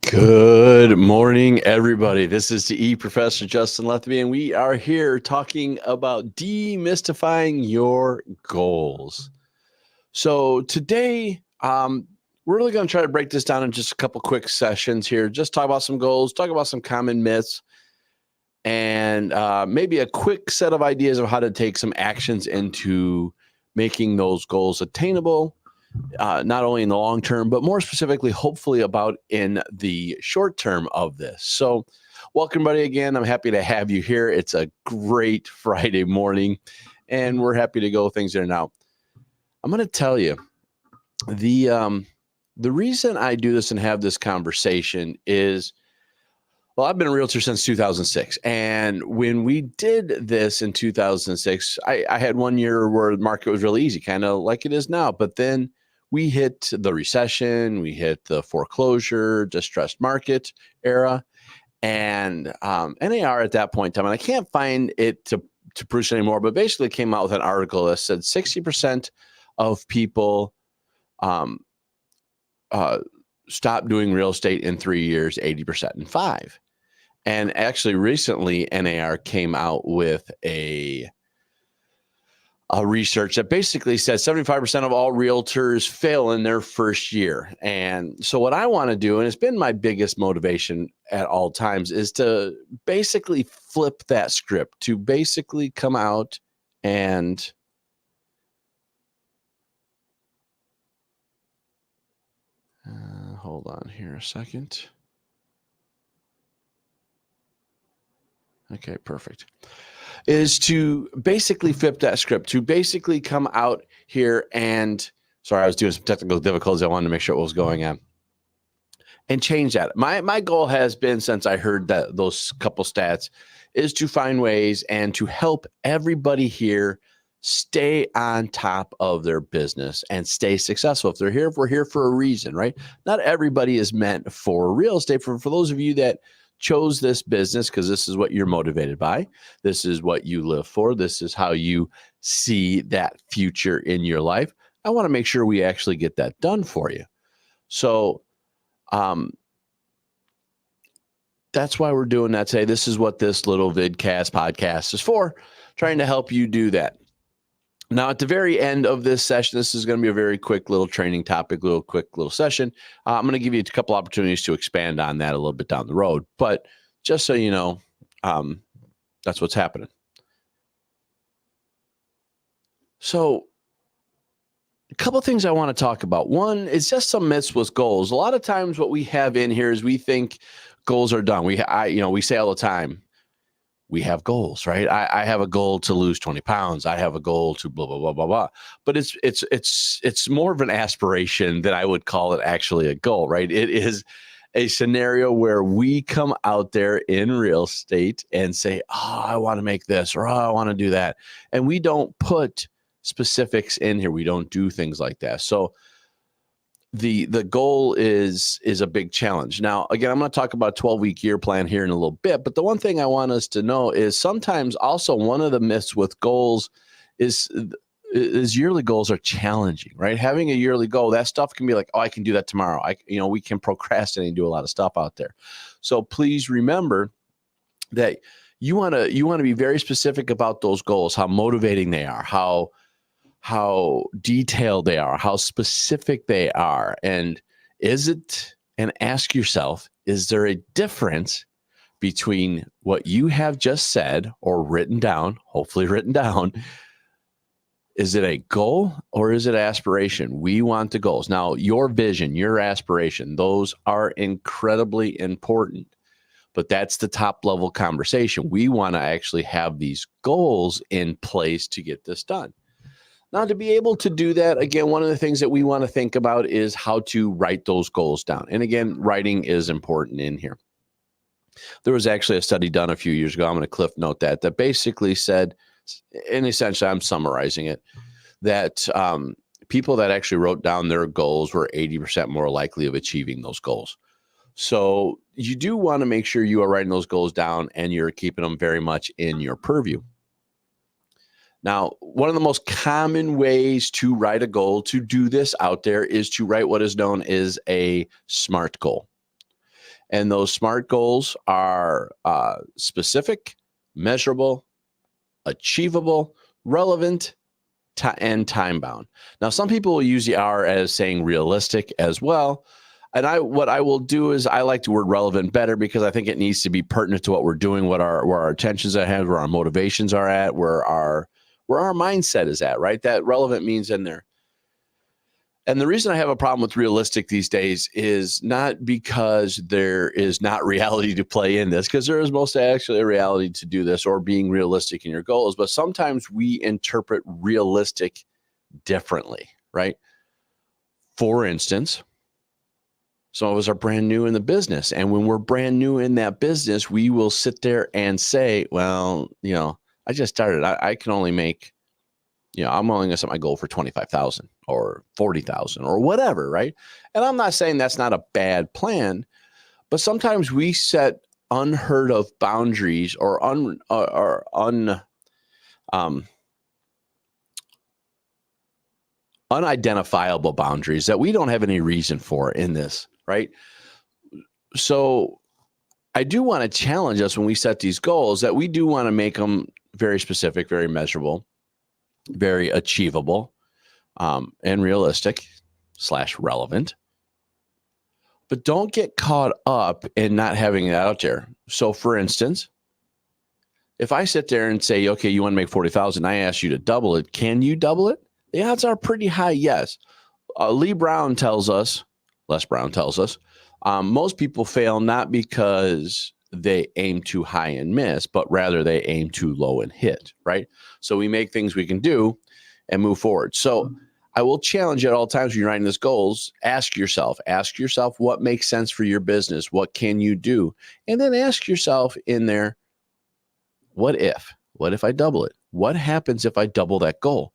Good morning, everybody. This is the eprofessor Justin Letheby, and we are here talking about demystifying your goals. So today, we're really going to try to break this down in just a couple quick sessions here. Just talk about some goals, talk about some common myths, and maybe a quick set of ideas of how to take some actions into making those goals attainable. Not only in the long term, but more specifically, hopefully, about in the short term of this. So, welcome, buddy. Again, I'm happy to have you here. It's a great Friday morning, and we're happy to go things there now. I'm going to tell you the reason I do this and have this conversation is, well, I've been a realtor since 2006. And when we did this in 2006, I had 1 year where the market was really easy, kind of like it is now. But then we hit the recession, we hit the foreclosure, distressed market era, and NAR at that point in time, and I can't find it to produce anymore, but basically came out with an article that said 60% of people stop doing real estate in 3 years, 80% in 5. And actually recently NAR came out with a research that basically says 75% of all realtors fail in their first year. And so what I want to do, and it's been my biggest motivation at all times, is to basically flip that script, to basically come out and hold on here a second. Okay, perfect. Is to basically flip that script, to basically come out here and, sorry, I was doing some technical difficulties. I wanted to make sure what was going on and change that. My goal has been, since I heard that those couple stats, is to find ways and to help everybody here stay on top of their business and stay successful. If they're here, if we're here for a reason, right? Not everybody is meant for real estate. For those of you that chose this business because this is what you're motivated by, this is what you live for, this is how you see that future in your life, I want to make sure we actually get that done for you. So that's why we're doing that today. This is what this little vidcast podcast is for, trying to help you do that. Now, at the very end of this session, this is going to be a very quick little training topic, quick little session. I'm going to give you a couple opportunities to expand on that a little bit down the road. But just so you know, that's what's happening. So a couple of things I want to talk about. One is just some myths with goals. A lot of times what we have in here is we think goals are done. We say all the time, we have goals, right? I have a goal to lose 20 pounds. I have a goal to blah, blah, blah, blah, blah. But it's more of an aspiration than I would call it actually a goal, right? It is a scenario where we come out there in real estate and say, oh, I want to make this, or oh, I want to do that. And we don't put specifics in here. We don't do things like that. So the goal is a big challenge. Now, again, I'm going to talk about a 12-week year plan here in a little bit, but the one thing I want us to know is sometimes also one of the myths with goals is yearly goals are challenging, right? Having a yearly goal, that stuff can be like, oh, I can do that tomorrow. We can procrastinate and do a lot of stuff out there. So please remember that you want to be very specific about those goals, how motivating they are, how detailed they are, how specific they are. And ask yourself, is there a difference between what you have just said or written down, hopefully written down? Is it a goal or is it aspiration? We want the goals. Now, your vision, your aspiration, those are incredibly important, but that's the top level conversation. We want to actually have these goals in place to get this done. Now, to be able to do that, again, one of the things that we want to think about is how to write those goals down. And again, writing is important in here. There was actually a study done a few years ago, I'm going to cliff note that basically said, and essentially I'm summarizing it, that people that actually wrote down their goals were 80% more likely of achieving those goals. So you do want to make sure you are writing those goals down and you're keeping them very much in your purview. Now, one of the most common ways to write a goal, to do this out there, is to write what is known as a SMART goal. And those SMART goals are specific, measurable, achievable, relevant, and time bound. Now, some people will use the R as saying realistic as well. And what I will do is I like the word relevant better because I think it needs to be pertinent to what we're doing, where our attentions are at, where our motivations are at, where our mindset is at, right? That relevant means in there. And the reason I have a problem with realistic these days is not because there is not reality to play in this, because there is most actually a reality to do this or being realistic in your goals. But sometimes we interpret realistic differently, right? For instance, some of us are brand new in the business. And when we're brand new in that business, we will sit there and say, well, I just started. I can only make, I'm only going to set my goal for 25,000 or 40,000 or whatever, right? And I'm not saying that's not a bad plan, but sometimes we set unheard of boundaries or unidentifiable boundaries that we don't have any reason for in this, right? So I do want to challenge us when we set these goals that we do want to make them very specific, very measurable, very achievable, and realistic / relevant. But don't get caught up in not having it out there. So for instance, if I sit there and say, okay, you want to make 40,000, I ask you to double it. Can you double it? The odds are pretty high, yes. Les Brown tells us, most people fail not because they aim too high and miss, but rather they aim too low and hit, right? So we make things we can do and move forward. So I will challenge you at all times when you're writing these goals, ask yourself what makes sense for your business? What can you do? And then ask yourself in there, what if I double it? What happens if I double that goal?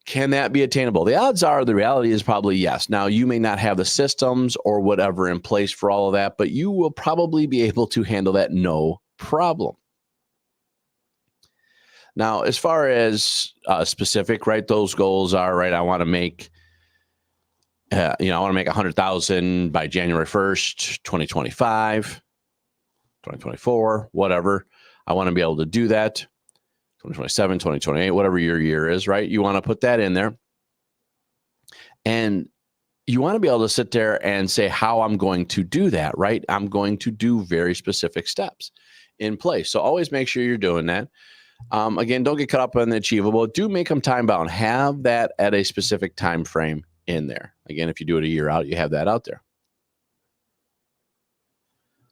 Can that be attainable? The odds are, the reality is probably yes. Now, you may not have the systems or whatever in place for all of that, but you will probably be able to handle that no problem. Now, as far as specific, right, those goals are, right, I want to make, I want to make 100,000 by January 1st, 2025, 2024, whatever. I want to be able to do that. 2027, 2028, whatever your year is, right? You want to put that in there. And you want to be able to sit there and say how I'm going to do that, right? I'm going to do very specific steps in place. So always make sure you're doing that. Again, don't get caught up on the achievable. Do make them time bound. Have that at a specific time frame in there. Again, if you do it a year out, you have that out there.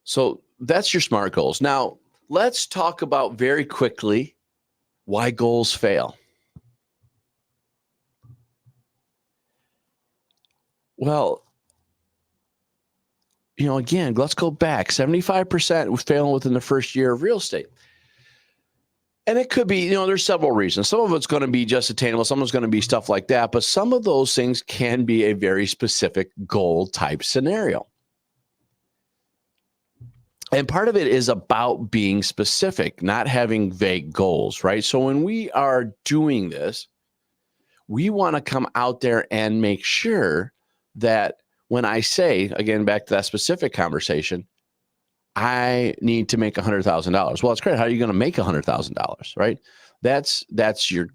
So that's your SMART goals. Now, let's talk about very quickly why goals fail. Well, again, let's go back. 75% was failing within the first year of real estate. And it could be, there's several reasons. Some of it's going to be just attainable. Some of it's going to be stuff like that. But some of those things can be a very specific goal type scenario. And part of it is about being specific, not having vague goals, right? So when we are doing this, we want to come out there and make sure that when I say, again, back to that specific conversation, I need to make $100,000. Well, that's great. How are you going to make $100,000, right? That's your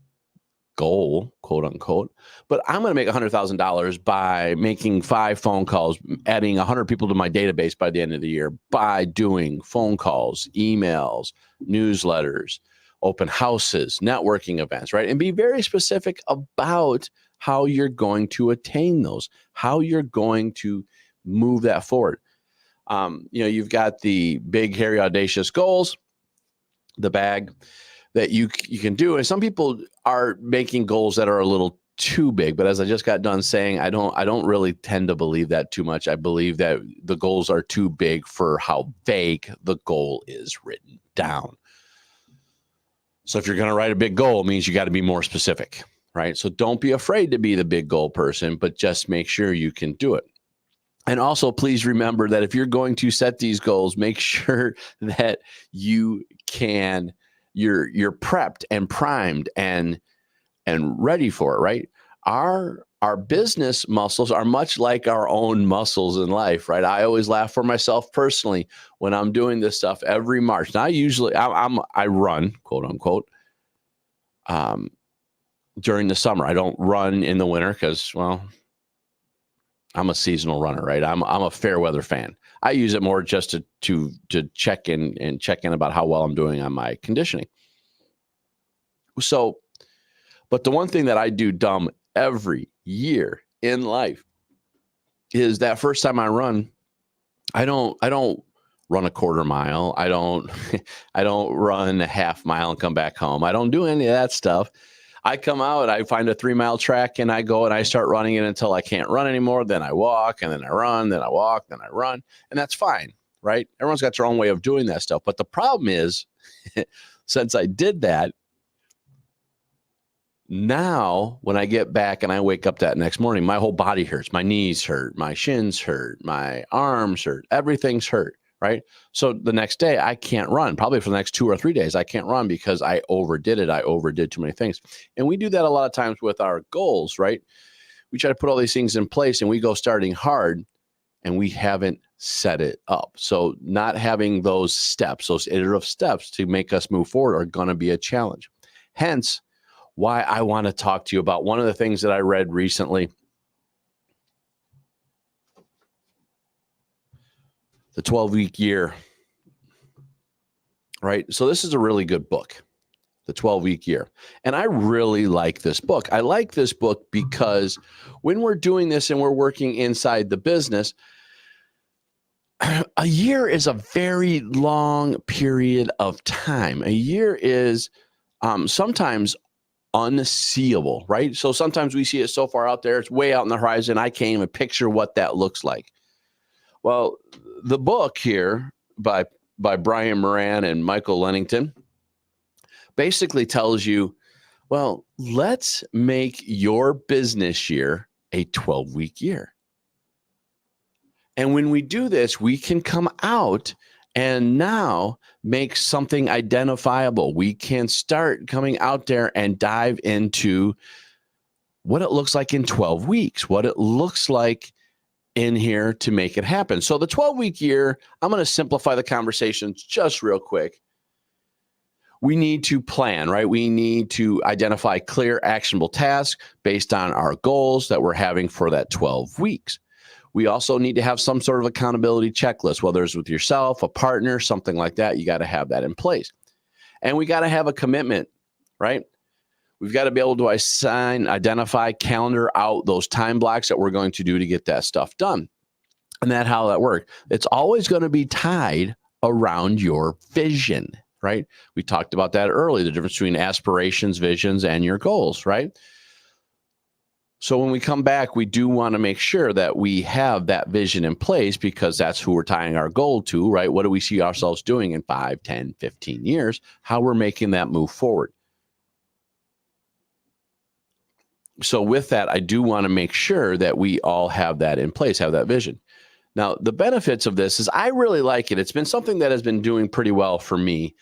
goal, quote unquote. But I'm going to make $100,000 by making 5 phone calls, adding 100 people to my database by the end of the year, by doing phone calls, emails, newsletters, open houses, networking events, right? And be very specific about how you're going to attain those, how you're going to move that forward. You've got the big, hairy, audacious goals, the bag that you can do. And some people are making goals that are a little too big. But as I just got done saying, I don't really tend to believe that too much. I believe that the goals are too big for how vague the goal is written down. So if you're going to write a big goal, it means you got to be more specific, right? So don't be afraid to be the big goal person, but just make sure you can do it. And also, please remember that if you're going to set these goals, make sure that you're prepped and primed and ready for it, right? Our our business muscles are much like our own muscles in life, right? I always laugh for myself personally when I'm doing this stuff every March. Now, I run, quote unquote, during the summer. I don't run in the winter because, well, I'm a seasonal runner, right? I'm a fair weather fan. I use it more just to check in about how well I'm doing on my conditioning. So, but the one thing that I do dumb every year in life is that first time I run, I don't run a quarter mile. I don't I don't run a half mile and come back home. I don't do any of that stuff. I come out, I find a 3-mile track and I go and I start running it until I can't run anymore. Then I walk and then I run, then I walk, then I run. And that's fine, right? Everyone's got their own way of doing that stuff. But the problem is, since I did that, now when I get back and I wake up that next morning, my whole body hurts. My knees hurt, my shins hurt, my arms hurt, everything's hurt, right? So the next day I can't run. Probably for the next 2 or 3 days, I can't run because I overdid it. I overdid too many things. And we do that a lot of times with our goals, right? We try to put all these things in place and we go starting hard and we haven't set it up. So not having those steps, those iterative steps to make us move forward are going to be a challenge. Hence, why I want to talk to you about one of the things that I read recently. The 12-week year, right? So this is a really good book, The 12-Week Year. And I really like this book. I like this book because when we're doing this and we're working inside the business, a year is a very long period of time. A year is sometimes unseeable, right? So sometimes we see it so far out there, it's way out in the horizon. I can't even picture what that looks like. Well, the book here by Brian Moran and Michael Lennington basically tells you, well, let's make your business year a 12-week year. And when we do this, we can come out and now make something identifiable. We can start coming out there and dive into what it looks like in 12 weeks, what it looks like in here to make it happen. So the 12-week year, I'm going to simplify the conversations just real quick. We need to plan, right? We need to identify clear, actionable tasks based on our goals that we're having for that 12 weeks. We also need to have some sort of accountability checklist, whether it's with yourself, a partner, something like that. You got to have that in place. And we got to have a commitment, right? We've got to be able to identify, calendar out those time blocks that we're going to do to get that stuff done. And that's how that works. It's always going to be tied around your vision, right? We talked about that earlier, the difference between aspirations, visions, and your goals, right? So when we come back, we do want to make sure that we have that vision in place because that's who we're tying our goal to, right? What do we see ourselves doing in 5, 10, 15 years? How we're making that move forward. So with that, I do want to make sure that we all have that in place, have that vision. Now, the benefits of this is I really like it. It's been something that has been doing pretty well for me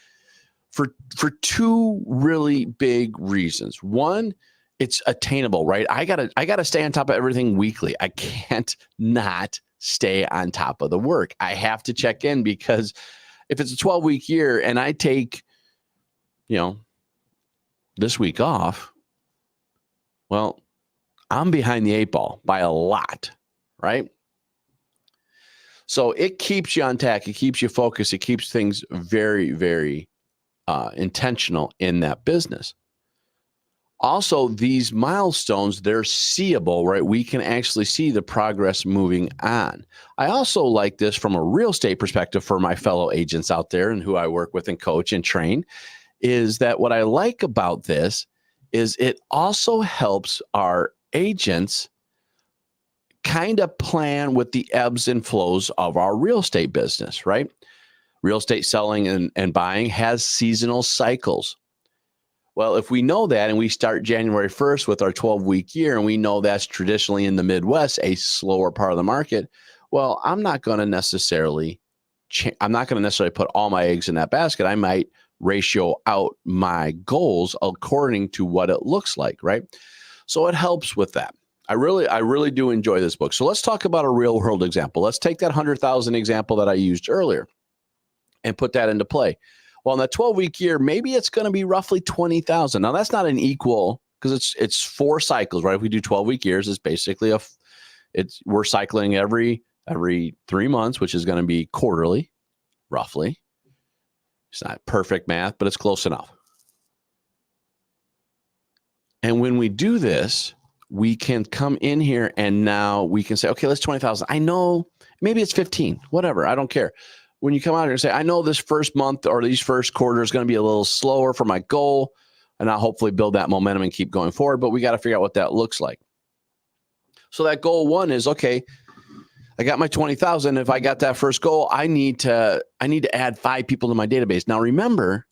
for 2 really big reasons. One, it's attainable, right? I gotta stay on top of everything weekly. I can't not stay on top of the work. I have to check in because if it's a 12-week year and I take, this week off, well, I'm behind the 8 ball by a lot, right? So it keeps you on tack. It keeps you focused. It keeps things very, very intentional in that business. Also, these milestones, they're seeable, right? We can actually see the progress moving on. I also like this from a real estate perspective for my fellow agents out there and who I work with and coach and train, is that what I like about this is it also helps our agents kind of plan with the ebbs and flows of our real estate business, right? Real estate selling and buying has seasonal cycles. Well, if we know that and we start January 1st with our 12-week year and we know that's traditionally in the Midwest, a slower part of the market, well, I'm not going to necessarily put all my eggs in that basket. I might ratio out my goals according to what it looks like, right? So it helps with that. I really do enjoy this book. So let's talk about a real world example. Let's take that 100,000 example that I used earlier and put that into play. Well, in that 12-week year, maybe it's going to be roughly 20,000. Now that's not an equal, because it's 4 cycles, right? If we do 12-week years, it's basically we're cycling every 3 months, which is going to be quarterly, roughly. It's not perfect math, but it's close enough. And when we do this, we can come in here and now we can say, okay, let's 20,000. I know maybe it's 15, whatever. I don't care. When you come out here and say, I know this first month or these first quarter is going to be a little slower for my goal, and I'll hopefully build that momentum and keep going forward, but we got to figure out what that looks like. So that goal 1 is, okay, I got my 20,000. If I got that first goal, I need to add 5 people to my database. Now remember,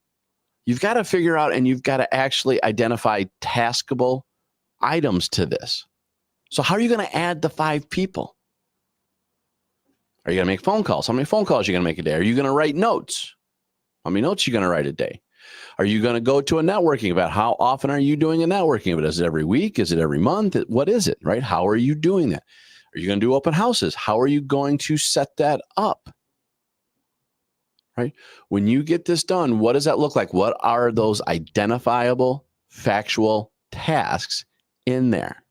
you've got to figure out and you've got to actually identify taskable items to this. So how are you going to add the 5 people? Are you going to make phone calls? How many phone calls are you going to make a day? Are you going to write notes? How many notes are you going to write a day? Are you going to go to a networking event? How often are you doing a networking event? Is it every week? Is it every month? What is it, right? How are you doing that? Are you going to do open houses? How are you going to set that up? Right? When you get this done, what does that look like? What are those identifiable, factual tasks in there?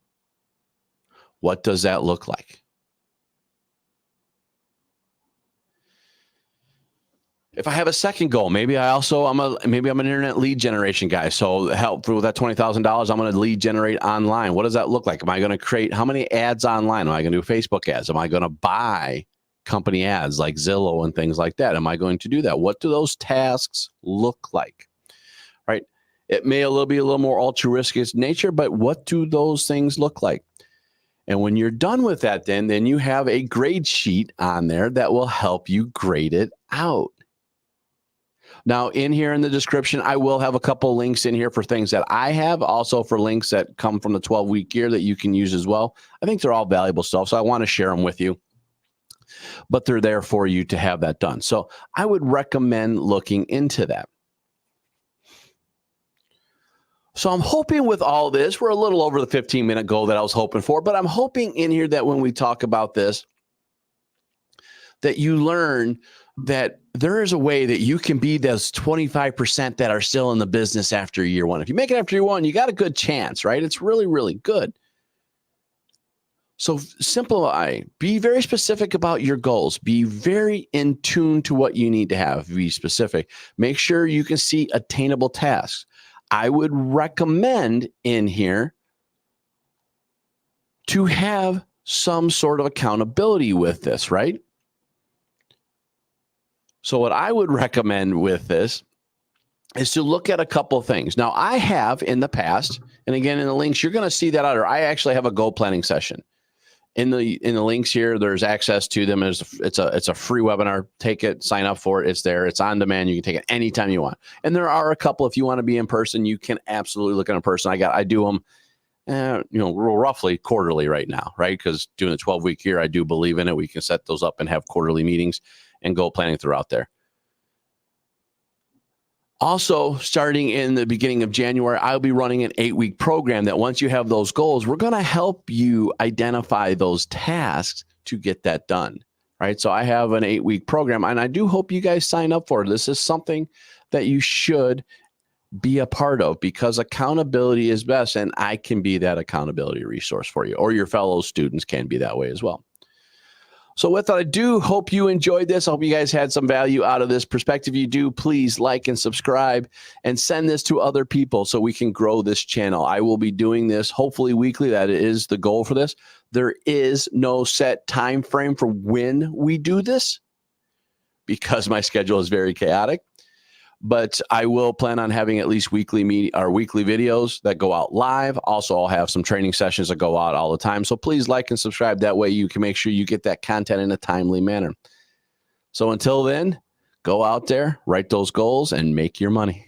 What does that look like? If I have a second goal, maybe I'm an internet lead generation guy. So help with that $20,000, I'm going to lead generate online. What does that look like? Am I going to create how many ads online? Am I going to do Facebook ads? Am I going to buy company ads like Zillow and things like that? Am I going to do that? What do those tasks look like? Right? It may be a little more altruistic in nature, but what do those things look like? And when you're done with that, then you have a grade sheet on there that will help you grade it out. Now, in here in the description, I will have a couple links in here for things that I have, also for links that come from the 12-week year that you can use as well. I think they're all valuable stuff, so I want to share them with you. But they're there for you to have that done. So I would recommend looking into that. So I'm hoping with all this, we're a little over the 15-minute goal that I was hoping for, but I'm hoping in here that when we talk about this, that you learn that there is a way that you can be those 25% that are still in the business after year 1. If you make it after year 1, you got a good chance, right? It's really, really good. So simplify, be very specific about your goals. Be very in tune to what you need to have. Be specific. Make sure you can see attainable tasks. I would recommend in here to have some sort of accountability with this, right? So what I would recommend with this is to look at a couple of things. Now, I have in the past, and again, in the links, you're going to see that I actually have a goal planning session. In the links here, there's access to them. It's a free webinar. Take it, sign up for it. It's there. It's on demand. You can take it anytime you want. And there are a couple. If you want to be in person, you can absolutely look in person. I do them, roughly quarterly right now, right? Because doing a 12-week year, I do believe in it. We can set those up and have quarterly meetings and goal planning throughout there. Also, starting in the beginning of January, I'll be running an 8-week program that once you have those goals, we're going to help you identify those tasks to get that done, right? So I have an 8-week program, and I do hope you guys sign up for it. This is something that you should be a part of because accountability is best, and I can be that accountability resource for you, or your fellow students can be that way as well. So with that, I do hope you enjoyed this. I hope you guys had some value out of this perspective. If you do, please like and subscribe and send this to other people so we can grow this channel. I will be doing this hopefully weekly. That is the goal for this. There is no set time frame for when we do this because my schedule is very chaotic. But I will plan on having at least weekly videos that go out live. Also, I'll have some training sessions that go out all the time. So please like and subscribe. That way you can make sure you get that content in a timely manner. So until then, go out there, write those goals, and make your money.